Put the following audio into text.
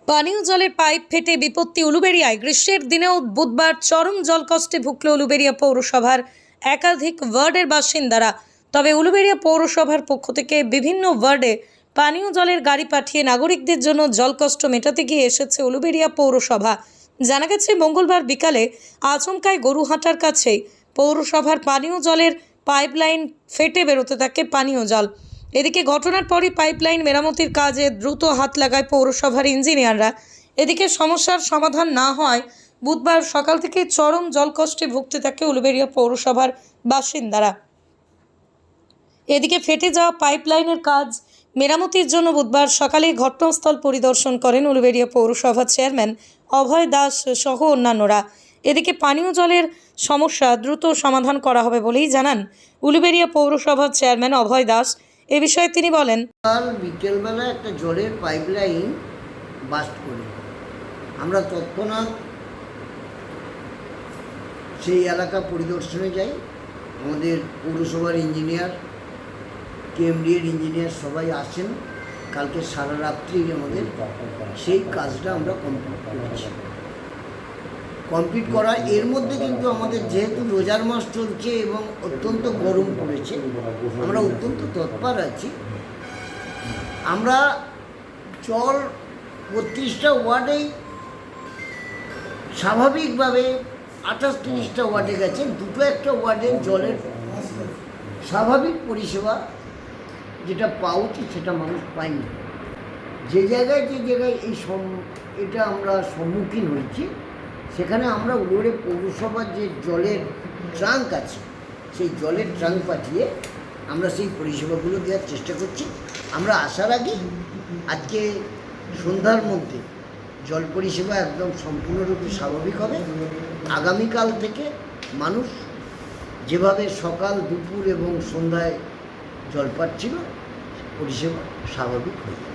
পানীয় জলের পাইপ ফেটে বিপত্তি উলুবেড়িয়ায়। গ্রীষ্মের দিনেও বুধবার চরম জলকষ্টে ভুগল উলুবেড়িয়া পৌরসভার একাধিক ওয়ার্ডের বাসিন্দারা। তবে উলুবেড়িয়া পৌরসভার পক্ষ থেকে বিভিন্ন ওয়ার্ডে পানীয় জলের গাড়ি পাঠিয়ে নাগরিকদের জন্য জলকষ্ট মেটাতে গিয়ে এসেছে উলুবেড়িয়া পৌরসভা। জানা গেছে, মঙ্গলবার বিকালে আচমকায় গরুহাটার কাছে পৌরসভার পানীয় জলের পাইপলাইন ফেটে বেরোতে থাকে পানীয় জল। এদিকে ঘটনার পরই পাইপলাইন মেরামতির কাজে দ্রুত হাত লাগায় পৌরসভার ইঞ্জিনিয়াররা। এদিকে সমস্যার সমাধান না হওয়ায় বুধবার সকাল থেকে চরম জলকষ্টে ভুগতে থাকে উলুবেড়িয়া পৌরসভার বাসিন্দারা। এদিকে ফেটে যাওয়া পাইপলাইনের কাজ মেরামতির জন্য বুধবার সকালে ঘটনাস্থল পরিদর্শন করেন উলুবেড়িয়া পৌরসভার চেয়ারম্যান অভয় দাস সহ অন্যান্যরা। এদিকে পানীয় জলের সমস্যা দ্রুত সমাধান করা হবে বলেই জানান উলুবেড়িয়া পৌরসভার চেয়ারম্যান অভয় দাস। এ বিষয়ে তিনি বলেন, কাল বিকেলবেলা একটা জলের পাইপলাইন বাস্ট করি। আমরা তৎক্ষণাৎ সেই এলাকা পরিদর্শনে যাই। আমাদের পৌরসভার ইঞ্জিনিয়ার, কেএমডিএর ইঞ্জিনিয়ার সবাই আসেন। কালকে সারা রাত্রি আমাদের সেই কাজটা আমরা কমপ্লিট করা। এর মধ্যে কিন্তু আমাদের যেহেতু রোজার মাস চলছে এবং অত্যন্ত গরম পড়েছে, আমরা অত্যন্ত তৎপর আছি। আমরা জল 32টা ওয়ার্ডেই স্বাভাবিকভাবে 28-30টা ওয়ার্ডে গেছেন। দুটো একটা ওয়ার্ডের জলের স্বাভাবিক পরিষেবা যেটা পাওয়া উচিত সেটা মানুষ পায়নি। যে জায়গায় এটা আমরা সম্মুখীন হয়েছি, সেখানে আমরা উলুবেড়িয়া পৌরসভার যে জলের ট্রাঙ্ক আছে, সেই জলের ট্রাঙ্ক পাঠিয়ে আমরা সেই পরিষেবাগুলো দেওয়ার চেষ্টা করছি। আমরা আসার আগে আজকে সন্ধ্যার মধ্যে জল পরিষেবা একদম সম্পূর্ণরূপে স্বাভাবিক হবে। আগামীকাল থেকে মানুষ যেভাবে সকাল, দুপুর এবং সন্ধ্যায় জল পাচ্ছিল, পরিষেবা স্বাভাবিক হয়ে যাবে।